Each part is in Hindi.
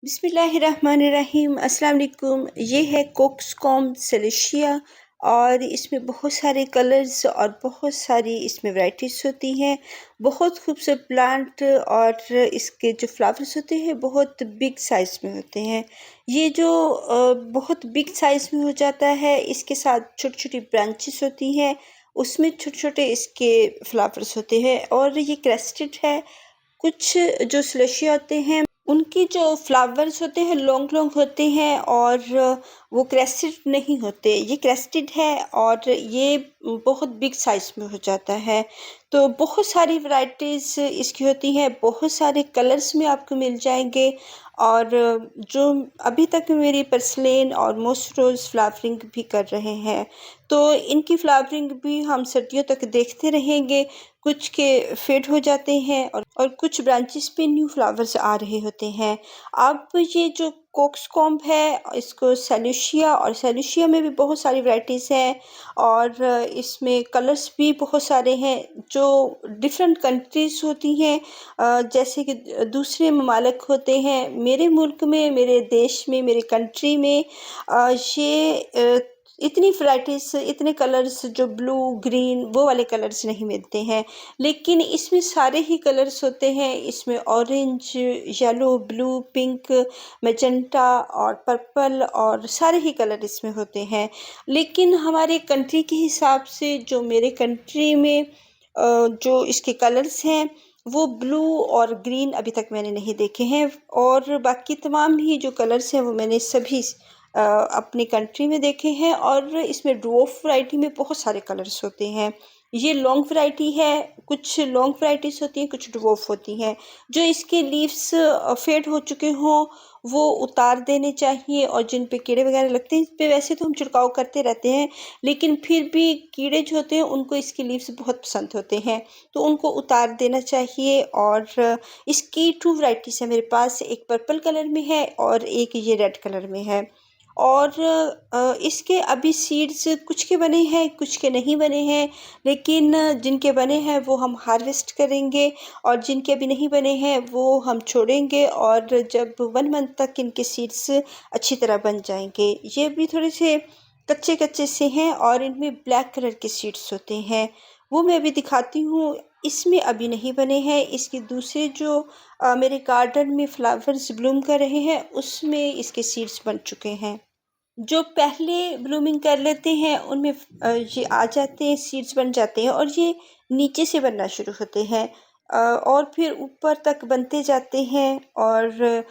बिस्मिल्लाहिर्रहमानिर्रहीम अस्सलाम वालेकुम। ये है कोक्सकॉम सेलेशिया और इसमें बहुत सारे कलर्स और बहुत सारी इसमें वैराइटीज़ होती हैं। बहुत खूबसूरत प्लांट और इसके जो फ्लावर्स होते हैं बहुत बिग साइज़ में होते हैं। ये जो बहुत बिग साइज़ में हो जाता है, इसके साथ छोटी छोटी ब्रांचेस होती हैं, उसमें छोटे छोटे इसके फ्लावर्स होते हैं और ये क्रेस्टेड है। कुछ जो स्लेशिया होते हैं उनकी जो फ्लावर्स होते हैं लॉन्ग लॉन्ग होते हैं और वो क्रेस्टेड नहीं होते। ये क्रेस्टेड है और ये बहुत बिग साइज़ में हो जाता है। तो बहुत सारी वैराइटीज़ इसकी होती हैं, बहुत सारे कलर्स में आपको मिल जाएंगे। और जो अभी तक मेरी पर्सलेन और मोस्ट रोज़ फ्लावरिंग भी कर रहे हैं, तो इनकी फ्लावरिंग भी हम सर्दियों तक देखते रहेंगे। कुछ के फेड हो जाते हैं और कुछ ब्रांचेस पे न्यू फ्लावर्स आ रहे होते हैं। अब ये जो कोक्सकॉम्ब है, इसको सेलुशिया, और सेलुशिया में भी बहुत सारी वैराइटीज़ हैं और इसमें कलर्स भी बहुत सारे हैं जो डिफरेंट कंट्रीज़ होती हैं। जैसे कि दूसरे ममालिक होते हैं, मेरे मुल्क में, मेरे देश में, मेरे कंट्री में इतनी वैराइटीज़, इतने कलर्स जो ब्लू ग्रीन वो वाले कलर्स नहीं मिलते हैं, लेकिन इसमें सारे ही कलर्स होते हैं। इसमें orange, yellow, blue, pink, magenta और पर्पल और सारे ही कलर इसमें होते हैं। लेकिन हमारे कंट्री के हिसाब से जो मेरे कंट्री में जो इसके कलर्स हैं वो ब्लू और ग्रीन अभी तक मैंने नहीं देखे हैं, और बाकी तमाम ही जो कलर्स हैं वो मैंने सभी अपनी कंट्री में देखे हैं। और इसमें ड्वार्फ वैरायटी में बहुत सारे कलर्स होते हैं। ये लॉन्ग वैरायटी है, कुछ लॉन्ग वैराइटीज़ होती हैं, कुछ ड्वार्फ होती हैं। जो इसके लीव्स फेड हो चुके हों वो उतार देने चाहिए, और जिन पे कीड़े वगैरह लगते हैं, इस पे वैसे तो हम छिड़काव करते रहते हैं, लेकिन फिर भी कीड़े जो होते हैं उनको इसके लीव्स बहुत पसंद होते हैं, तो उनको उतार देना चाहिए। और इसकी 2 वैराइटीज़ है मेरे पास, एक पर्पल कलर में है और एक ये रेड कलर में है। और इसके अभी सीड्स कुछ के बने हैं, कुछ के नहीं बने हैं, लेकिन जिनके बने हैं वो हम हार्वेस्ट करेंगे और जिनके अभी नहीं बने हैं वो हम छोड़ेंगे, और जब 1 मंथ तक इनके सीड्स अच्छी तरह बन जाएंगे। ये भी थोड़े से कच्चे कच्चे से हैं और इनमें ब्लैक कलर के सीड्स होते हैं, वो मैं अभी दिखाती हूँ। इसमें अभी नहीं बने हैं। इसके दूसरे जो मेरे गार्डन में फ्लावर्स ब्लूम कर रहे हैं उसमें इसके सीड्स बन चुके हैं। जो पहले ब्लूमिंग कर लेते हैं उनमें ये आ जाते हैं, सीड्स बन जाते हैं और ये नीचे से बनना शुरू होते हैं और फिर ऊपर तक बनते जाते हैं। और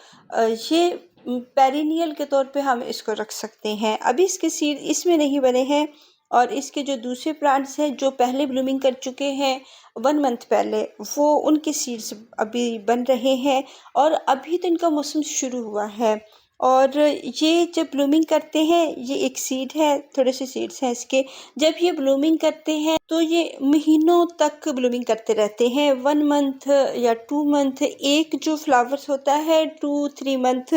ये पेरिनियल के तौर पे हम इसको रख सकते हैं। अभी इसके सीड इसमें नहीं बने हैं, और इसके जो दूसरे प्लांट्स हैं जो पहले ब्लूमिंग कर चुके हैं 1 मंथ पहले, वो उनके सीड्स अभी बन रहे हैं। और अभी तो इनका मौसम शुरू हुआ है, और ये जब ब्लूमिंग करते हैं, ये एक सीड है, थोड़े से सीड्स हैं इसके। जब ये ब्लूमिंग करते हैं तो ये महीनों तक ब्लूमिंग करते रहते हैं, 1 मंथ या 2 मंथ। एक जो फ्लावर्स होता है 2-3 मंथ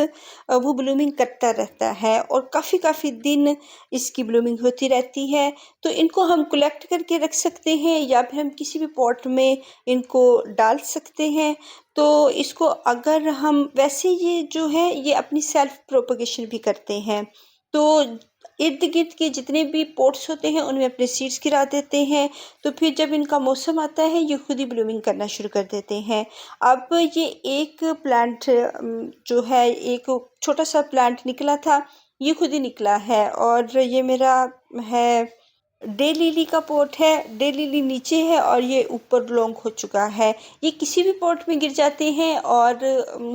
वो ब्लूमिंग करता रहता है, और काफ़ी काफ़ी दिन इसकी ब्लूमिंग होती रहती है। तो इनको हम कलेक्ट करके रख सकते हैं या फिर हम किसी भी पॉट में इनको डाल सकते हैं। तो इसको अगर हम वैसे, ये जो है ये अपनी सेल्फ प्रोपगेशन भी करते हैं, तो इर्द गिर्द के जितने भी पोट्स होते हैं उनमें अपने सीड्स गिरा देते हैं। तो फिर जब इनका मौसम आता है ये खुद ही ब्लूमिंग करना शुरू कर देते हैं। अब ये एक प्लांट जो है, एक छोटा सा प्लांट निकला था, ये खुद ही निकला है। और ये मेरा है डे लिली का पॉट है। डे लिली नीचे है और ये ऊपर लॉन्ग हो चुका है। ये किसी भी पॉट में गिर जाते हैं और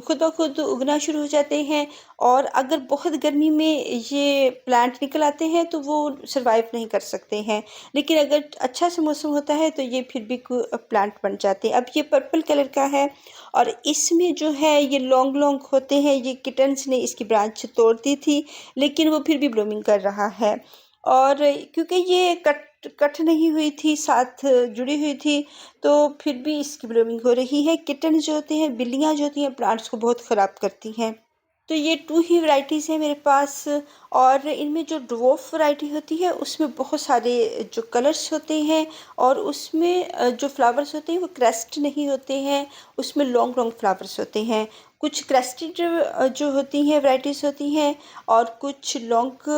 खुद ब खुद उगना शुरू हो जाते हैं। और अगर बहुत गर्मी में ये प्लांट निकल आते हैं तो वो सरवाइव नहीं कर सकते हैं, लेकिन अगर अच्छा सा मौसम होता है तो ये फिर भी प्लांट बन जाते हैं। अब ये पर्पल कलर का है और इसमें जो है ये लॉन्ग लॉन्ग होते हैं। ये किटन्स ने इसकी ब्रांच तोड़ दी थी, लेकिन वो फिर भी ब्लूमिंग कर रहा है। और क्योंकि ये कट कट नहीं हुई थी, साथ जुड़ी हुई थी, तो फिर भी इसकी ब्लूमिंग हो रही है। किटन जो होते हैं, बिल्लियाँ जो होती हैं, प्लांट्स को बहुत ख़राब करती हैं। तो ये 2 ही वैराइटीज़ हैं मेरे पास। और इनमें जो ड्वार्फ वैरायटी होती है उसमें बहुत सारे जो कलर्स होते हैं, और उसमें जो फ्लावर्स होते हैं वो क्रेस्ट नहीं होते हैं, उसमें लॉन्ग लॉन्ग फ्लावर्स होते हैं। कुछ क्रेस्टेड जो होती हैं वैराइटीज़ होती हैं, और कुछ लॉन्ग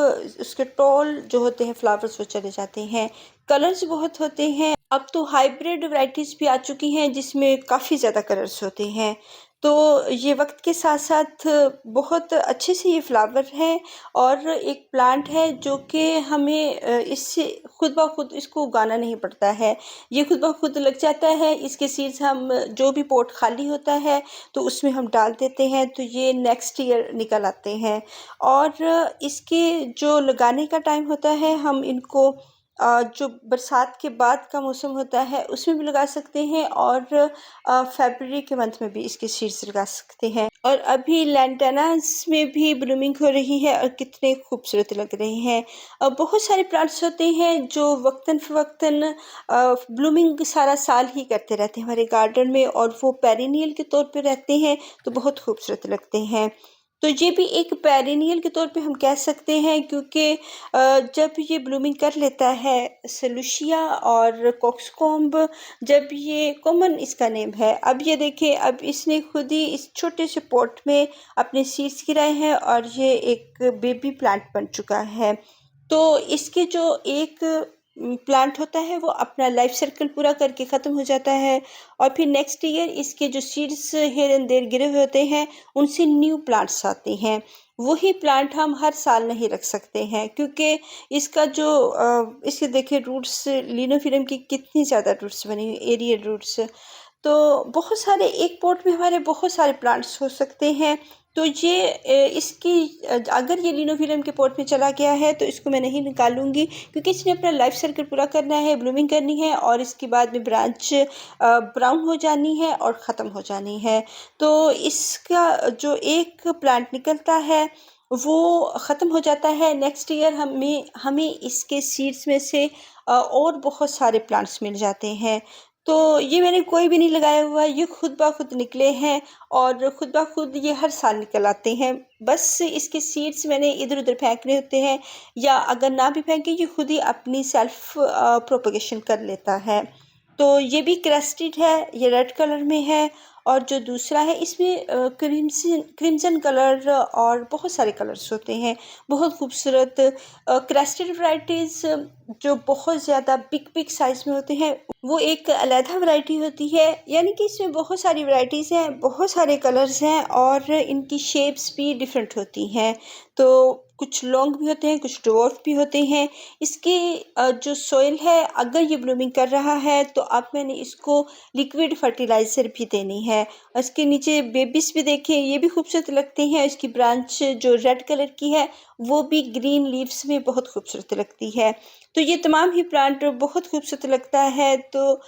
उसके टॉल जो होते हैं फ्लावर्स वो चले जाते हैं। कलर्स बहुत होते हैं। अब तो हाइब्रिड वैराइटीज़ भी आ चुकी हैं जिसमें काफ़ी ज़्यादा कलर्स होते हैं। तो ये वक्त के साथ साथ बहुत अच्छे से ये फ्लावर है, और एक प्लांट है जो कि हमें इससे खुद ब खुद इसको उगाना नहीं पड़ता है। ये खुद ब खुद लग जाता है। इसके सीड्स हम जो भी पॉट खाली होता है तो उसमें हम डाल देते हैं, तो ये नेक्स्ट ईयर निकल आते हैं। और इसके जो लगाने का टाइम होता है, हम इनको जो बरसात के बाद का मौसम होता है उसमें भी लगा सकते हैं, और फरवरी के मंथ में भी इसके सीड्स लगा सकते हैं। और अभी लैंटानास में भी ब्लूमिंग हो रही है और कितने खूबसूरत लग रहे हैं। बहुत सारे प्लांट्स होते हैं जो वक्तन फ़वक्तन ब्लूमिंग सारा साल ही करते रहते हैं हमारे गार्डन में, और वो पेरिनियल के तौर पे रहते हैं तो बहुत खूबसूरत लगते हैं। तो ये भी एक पेरिनियल के तौर पे हम कह सकते हैं, क्योंकि जब ये ब्लूमिंग कर लेता है सेलुसिया और कॉक्सकॉम्ब, जब ये कॉमन इसका नेम है। अब ये देखिए, अब इसने खुद ही इस छोटे से पॉट में अपने सीड्स गिराए हैं और ये एक बेबी प्लांट बन चुका है। तो इसके जो एक प्लांट होता है वो अपना लाइफ सर्कल पूरा करके ख़त्म हो जाता है, और फिर नेक्स्ट ईयर इसके जो सीड्स हेयर एंड देयर गिरे हुए होते हैं उनसे न्यू प्लांट्स आते हैं। वही प्लांट हम हर साल नहीं रख सकते हैं, क्योंकि इसका जो इसके देखिए रूट्स, लिनोफिलम की कितनी ज़्यादा रूट्स बनी हुई, एरियल रूट्स। तो बहुत सारे एक पॉट में हमारे बहुत सारे प्लांट्स हो सकते हैं। तो ये इसकी अगर ये लिनोफिलम के पॉट में चला गया है तो इसको मैं नहीं निकालूंगी, क्योंकि इसने अपना लाइफ सर्कल पूरा करना है, ब्लूमिंग करनी है, और इसके बाद में ब्रांच ब्राउन हो जानी है और ख़त्म हो जानी है। तो इसका जो एक प्लांट निकलता है वो ख़त्म हो जाता है। नेक्स्ट ईयर हमें हमें इसके सीड्स में से और बहुत सारे प्लांट्स मिल जाते हैं। तो ये मैंने कोई भी नहीं लगाया हुआ है, ये खुद ब खुद निकले हैं, और खुद ब खुद ये हर साल निकल आते हैं। बस इसके सीड्स मैंने इधर उधर फेंकने होते हैं, या अगर ना भी फेंके ये खुद ही अपनी सेल्फ प्रोपगेशन कर लेता है। तो ये भी क्रेस्टेड है, ये रेड कलर में है, और जो दूसरा है इसमें क्रिम्सन कलर और बहुत सारे कलर्स होते हैं, बहुत खूबसूरत। क्रेस्टेड वैराइटीज़ जो बहुत ज़्यादा बिग बिग साइज़ में होते हैं वो एक अलहदा वैरायटी होती है, यानी कि इसमें बहुत सारी वैरायटीज़ हैं, बहुत सारे कलर्स हैं, और इनकी शेप्स भी डिफरेंट होती हैं। तो कुछ लॉन्ग भी होते हैं, कुछ ड्वार्फ भी होते हैं। इसके जो सॉइल है, अगर ये ब्लूमिंग कर रहा है तो अब मैंने इसको लिक्विड फर्टिलाइज़र भी देनी है। इसके नीचे बेबीज भी देखें, ये भी खूबसूरत लगते हैं। इसकी ब्रांच जो रेड कलर की है वो भी ग्रीन लीव्स में बहुत खूबसूरत लगती है। तो ये तमाम ही प्लांट बहुत खूबसूरत लगता है। तो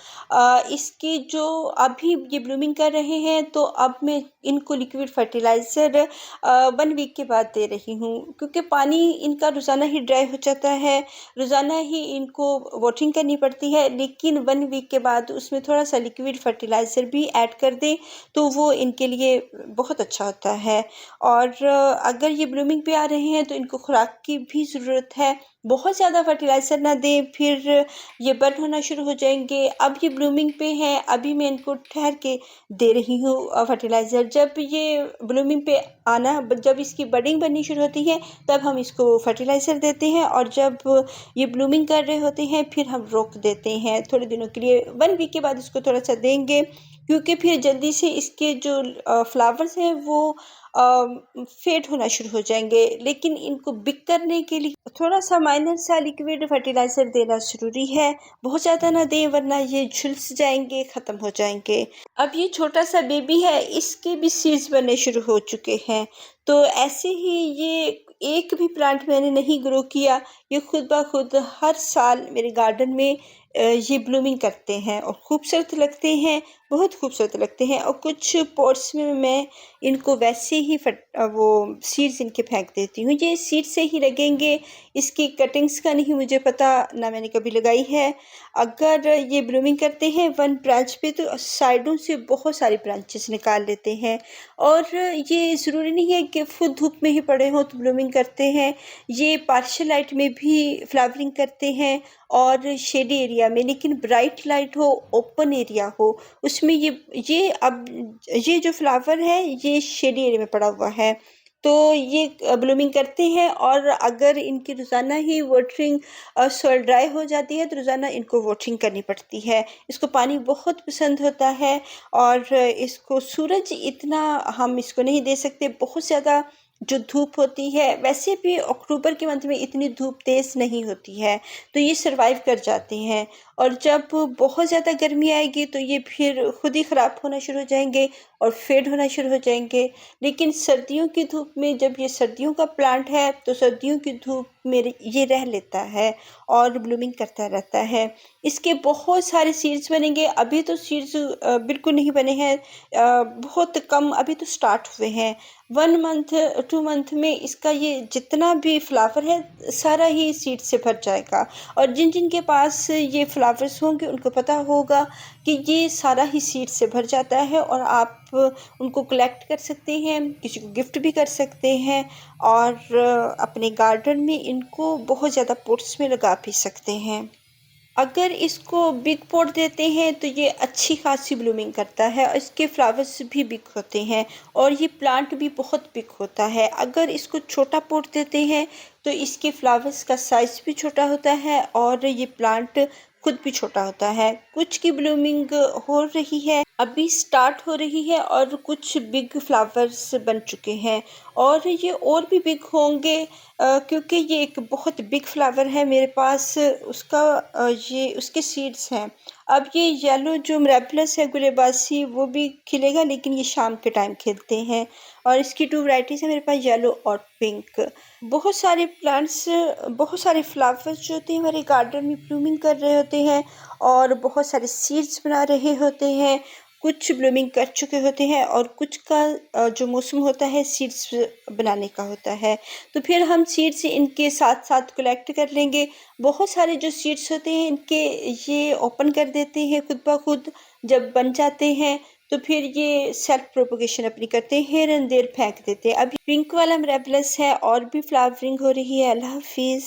इसकी जो अभी ये ब्लूमिंग कर रहे हैं, तो अब मैं इनको लिक्विड फर्टिलाइज़र 1 वीक के बाद दे रही हूँ, क्योंकि पानी इनका रोज़ाना ही ड्राई हो जाता है, रोज़ाना ही इनको वाटरिंग करनी पड़ती है। लेकिन 1 वीक के बाद उसमें थोड़ा सा लिक्विड फर्टिलाइज़र भी ऐड कर दें तो वो इनके लिए बहुत अच्छा होता है। और अगर ये ब्लूमिंग पे आ रहे हैं तो इनको खुराक की भी ज़रूरत है। बहुत ज़्यादा फर्टिलाइज़र ना दें, फिर ये बर्न होना शुरू हो जाएंगे। अब ये ब्लूमिंग पे हैं, अभी मैं इनको ठहर के दे रही हूँ फर्टिलाइज़र। जब ये ब्लूमिंग पे आना, जब इसकी बडिंग बननी शुरू होती है तब हम इसको फर्टिलाइज़र देते हैं, और जब ये ब्लूमिंग कर रहे होते हैं फिर हम रोक देते हैं थोड़े दिनों के लिए। 1 वीक के बाद इसको थोड़ा सा देंगे, क्योंकि फिर जल्दी से इसके जो फ्लावर्स हैं वो फेड होना शुरू हो जाएंगे। लेकिन इनको बिग करने के लिए थोड़ा सा माइनर सा लिक्विड फर्टिलाइज़र देना ज़रूरी है। बहुत ज़्यादा ना दें वरना ये झुलस जाएंगे, ख़त्म हो जाएंगे। अब ये छोटा सा बेबी है, इसके भी सीड्स बनने शुरू हो चुके हैं। तो ऐसे ही ये एक भी प्लांट मैंने नहीं ग्रो किया, ये खुद ब खुद हर साल मेरे गार्डन में ये ब्लूमिंग करते हैं और खूबसूरत लगते हैं, बहुत खूबसूरत लगते हैं। और कुछ पॉट्स में मैं इनको वैसे ही वो सीड्स इनके फेंक देती हूँ, ये सीड से ही लगेंगे। इसकी कटिंग्स का नहीं मुझे पता, ना मैंने कभी लगाई है। अगर ये ब्लूमिंग करते हैं 1 ब्रांच पे तो साइडों से बहुत सारी ब्रांचेस निकाल लेते हैं। और ये ज़रूरी नहीं है कि फुल धूप में ही पड़े हों तो ब्लूमिंग करते हैं, ये पार्शियल लाइट में भी फ्लावरिंग करते हैं और शेडी एरिया में। लेकिन ब्राइट लाइट हो, ओपन एरिया हो, उसमें ये अब ये जो फ्लावर है ये शेडी एरिया में पड़ा हुआ है, तो ये ब्लूमिंग करते हैं। और अगर इनकी रोज़ाना ही वाटरिंग सॉइल ड्राई हो जाती है तो रोज़ाना इनको वाटरिंग करनी पड़ती है। इसको पानी बहुत पसंद होता है और इसको सूरज इतना हम इसको नहीं दे सकते, बहुत ज़्यादा जो धूप होती है, वैसे भी अक्टूबर के मंथ में इतनी धूप तेज़ नहीं होती है, तो ये सर्वाइव कर जाते हैं। और जब बहुत ज़्यादा गर्मी आएगी तो ये फिर खुद ही ख़राब होना शुरू हो जाएंगे और फेड होना शुरू हो जाएंगे। लेकिन सर्दियों की धूप में, जब ये सर्दियों का प्लांट है, तो सर्दियों की धूप में ये रह लेता है और ब्लूमिंग करता रहता है। इसके बहुत सारे सीड्स बनेंगे। अभी तो सीड्स बिल्कुल नहीं बने हैं, बहुत कम अभी तो स्टार्ट हुए हैं। 1 मंथ 2 मंथ में इसका ये जितना भी फ्लावर है सारा ही सीड से भर जाएगा। और जिन जिन के पास ये फ्लावर्स होंगे उनको पता होगा कि ये सारा ही सीड से भर जाता है और आप उनको कलेक्ट कर सकते हैं, किसी को गिफ्ट भी कर सकते हैं और अपने गार्डन में इनको बहुत ज़्यादा पॉट्स में लगा भी सकते हैं। अगर इसको बिग पॉट देते हैं तो ये अच्छी खासी ब्लूमिंग करता है और इसके फ्लावर्स भी बिग होते हैं और ये प्लांट भी बहुत बिग होता है। अगर इसको छोटा पॉट देते हैं तो इसके फ्लावर्स का साइज़ भी छोटा होता है और ये प्लांट खुद भी छोटा होता है। कुछ की ब्लूमिंग हो रही है, अभी स्टार्ट हो रही है और कुछ बिग फ्लावर्स बन चुके हैं और ये और भी बिग होंगे क्योंकि ये एक बहुत बिग फ्लावर है मेरे पास, उसका ये उसके सीड्स हैं। अब ये येलो जो मिराबिलस है गुलेबासी वो भी खिलेगा, लेकिन ये शाम के टाइम खिलते हैं। और इसकी 2 वैरायटीज़ है मेरे पास, येलो और पिंक। बहुत सारे प्लांट्स, बहुत सारे फ्लावर्स जो होते हैं हमारे गार्डन में ब्लूमिंग कर रहे होते हैं और बहुत सारे सीड्स बना रहे होते हैं। कुछ ब्लूमिंग कर चुके होते हैं और कुछ का जो मौसम होता है सीड्स बनाने का होता है, तो फिर हम सीड्स इनके साथ साथ कलेक्ट कर लेंगे। बहुत सारे जो सीड्स होते हैं इनके ये ओपन कर देते हैं खुद ब खुद, जब बन जाते हैं तो फिर ये सेल्फ प्रोपोगेशन अपनी करते हैं, हियर एंड देयर फेंक देते हैं। अभी पिंक वाला मिराबिलस है और भी फ्लावरिंग हो रही है। अल्लाह हाफिज़।